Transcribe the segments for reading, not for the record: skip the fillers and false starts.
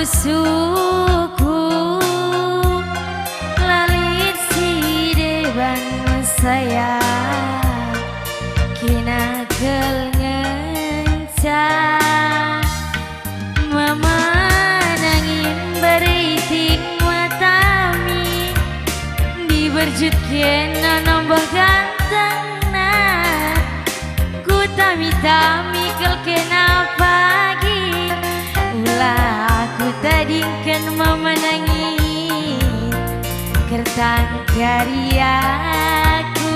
suku lalit si dewan saya kina kel ngenca mama nangin beritik matami di berjut kena nambah ganteng nah ku tami-tami kel kena pagi ulah aku tadingkan mama nangin kertang karyaku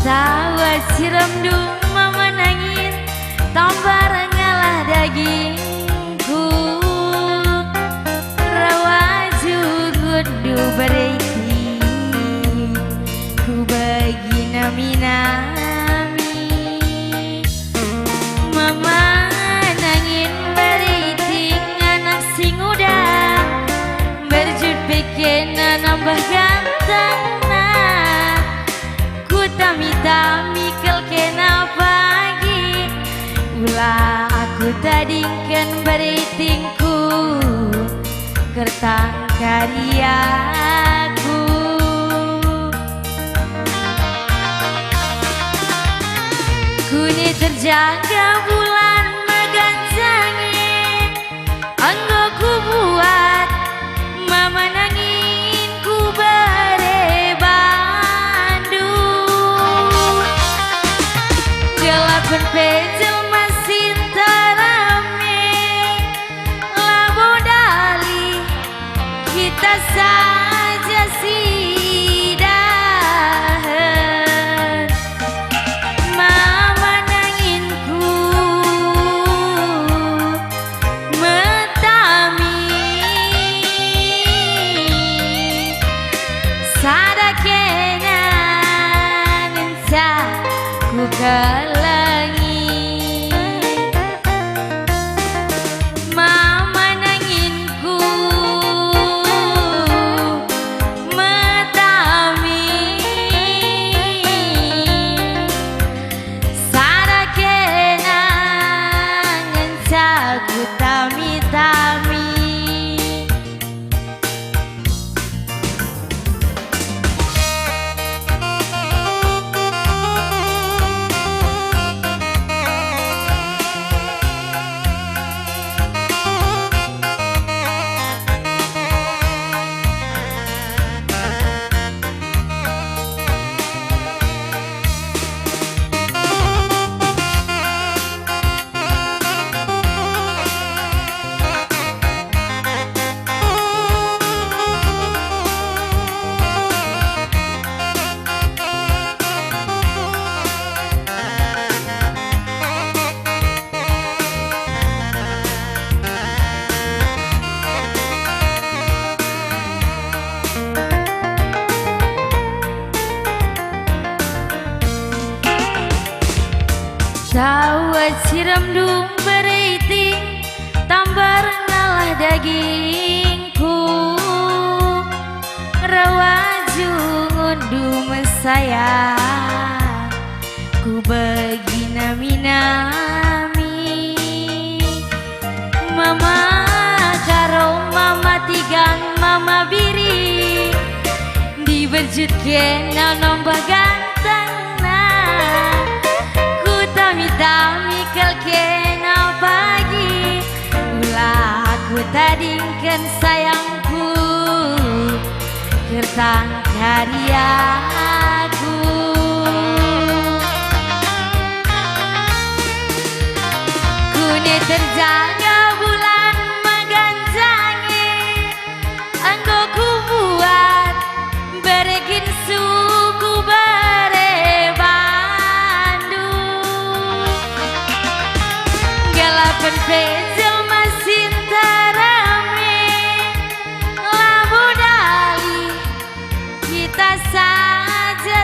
tawa siram dung mama nangin tambar ngalah dagingku rawa jugundu beriti ku bagi nami-nami mama nangin beriting anak sing udah berjut pekena nambah ganteng nah ku tami-tami kel kena pagi ulah aku tadingkan beritingku kertang karyaku kuni terjaga bulan meganjangi anggo ku buat mama nangin ku berebandung delapan pejel masih terame labo dali kita saja sidahan mama nanginku metami sadakena ngenca ku kelangi mama nanginku metami sadakena ngenca ku tami-tami tawa siram dung beriting tambar ngalah dagingku rawa jungundu mesaya ku bagi nami-nami mama karo mama tigang mama biri di berjut kena nambah ganteng nah tami-tami kel kena pagi ulah aku tadingkan sayangku kertang karyaku kuni terjaga bulan meganjangi anggo ku buat berekin suku delapan pejel masih terame labo dali kita saja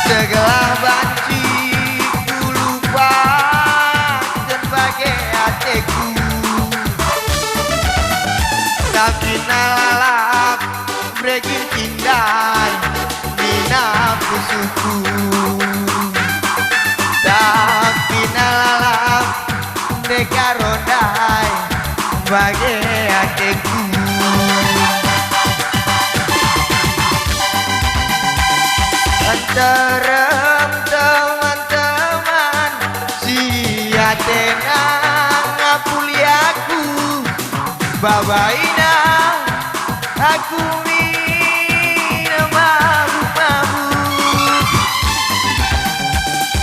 Segala banci ku lupa sebagai hatiku, tapi nalalap brekin kindai mina pusuku, tapi nalalap deka rodai bagai hatiku. Antarem teman-teman si Atena ngapuliaku babaina aku minum mabuk-mabuk,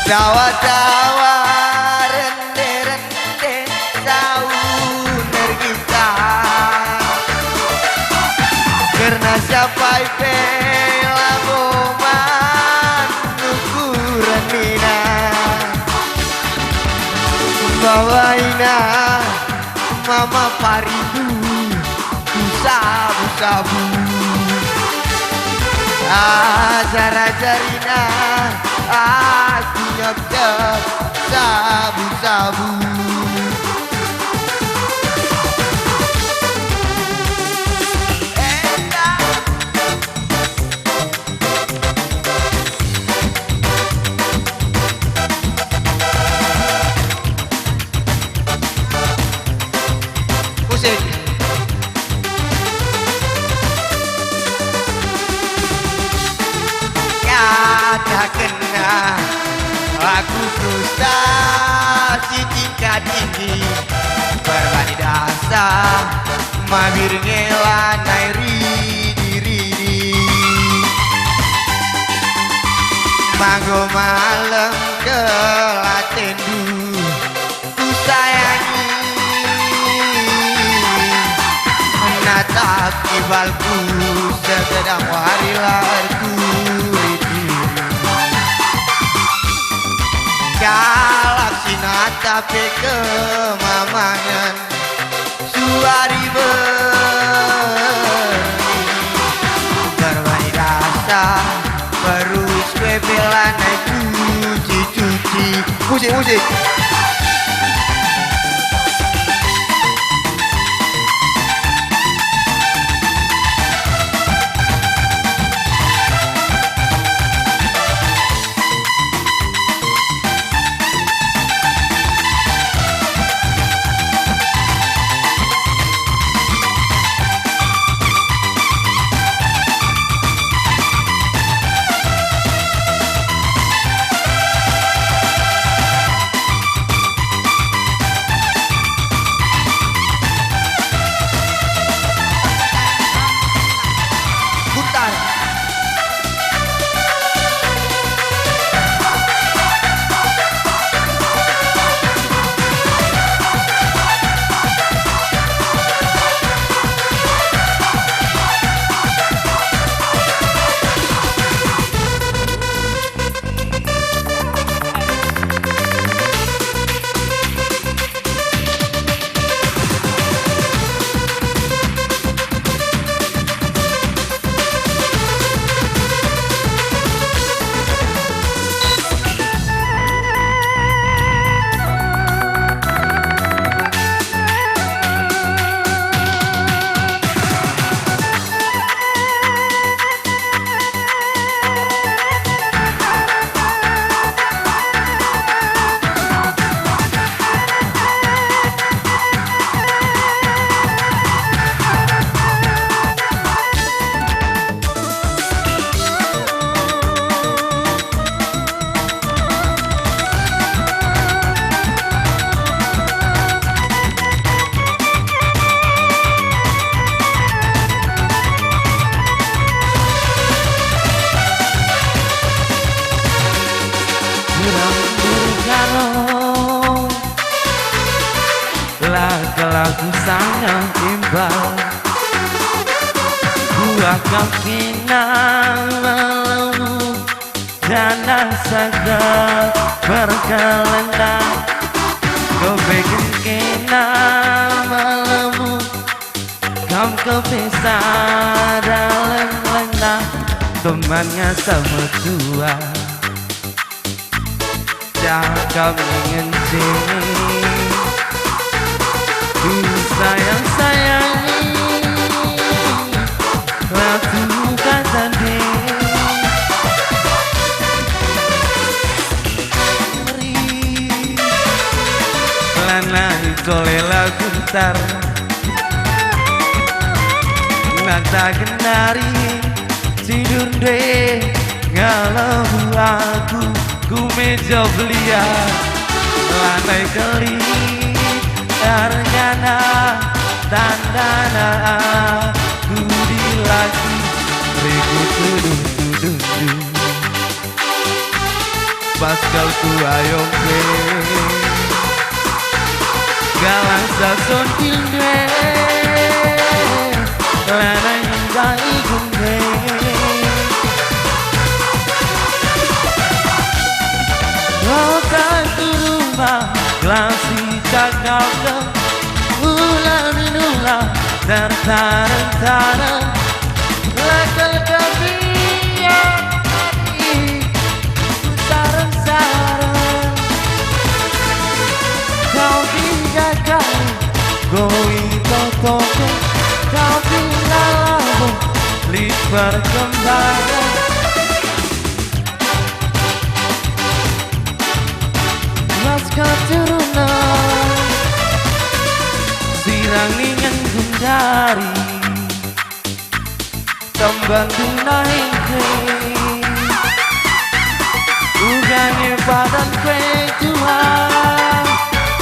tawa-tawa rende-rende sauner kita karena siapa pela boman ukuran mina bawaina mama paridu ku sabu-sabu ajar-ajarina aku nyok-nyok sabu-sabu. Musik. Katakanlah aku frustasi tingkat tinggi berbani dasar mabir ngelanai ridi manggo malam kelatendu ku sayangi menatap kibalku sedang hari larku galaksi natape kemamangan suari berbani rasa berus bebelan cuci-cuci. Musik. Lagu sangat timbal buah kepinang malammu jana saga berkelendang kau bikin kena malammu kau kepisah dalam lengah temannya sama tua cakap ingin sini ku sayang-sayangi ratu tadi lana itole lagu tar nata genari tidur deh ngalau aku ku meja belia lantai keli arnyana tandana ku di lagi ribu tuduh pas kau ku ayom galang sason kinde lana indai gunde Rokan turumah glasi cakap ke ulah minulah tertarantara lakal kebiak hati sarang-sarang kau tinggalkan goi totoko kau tinggal lit berkembang keturunan sirang ningan gundari tembantu naik ugane badan kue Tuhan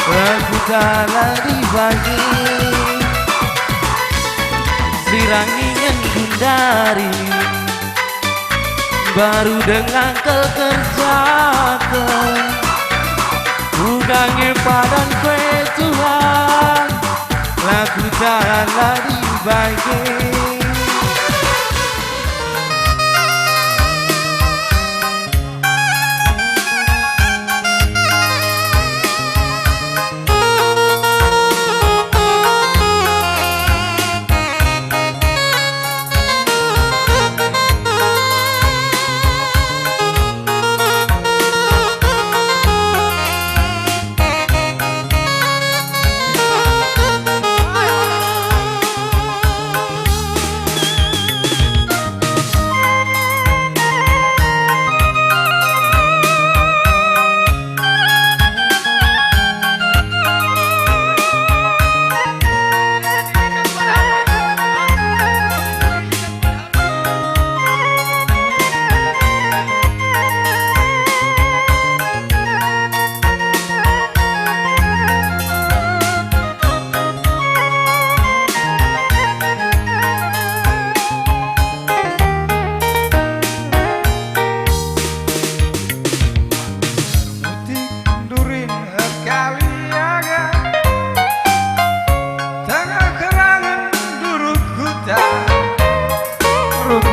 lagu kalah dibagi sirang ningan gundari baru dengan kekerjakan Ugange padan kue Tuhan lagu jalan lari baik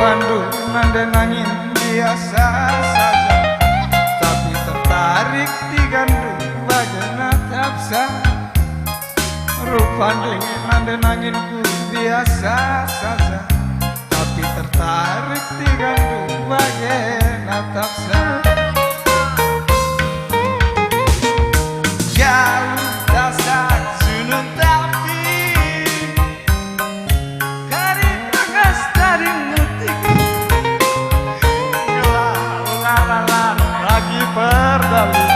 Bandung nanden angin biasa saja, tapi tertarik di gandung bagai tapsa. Bandung nanden anginku biasa saja, tapi tertarik di gandung bagai tapsa. Galuh dasar sunun tapi kari bagas dari lagi berdalur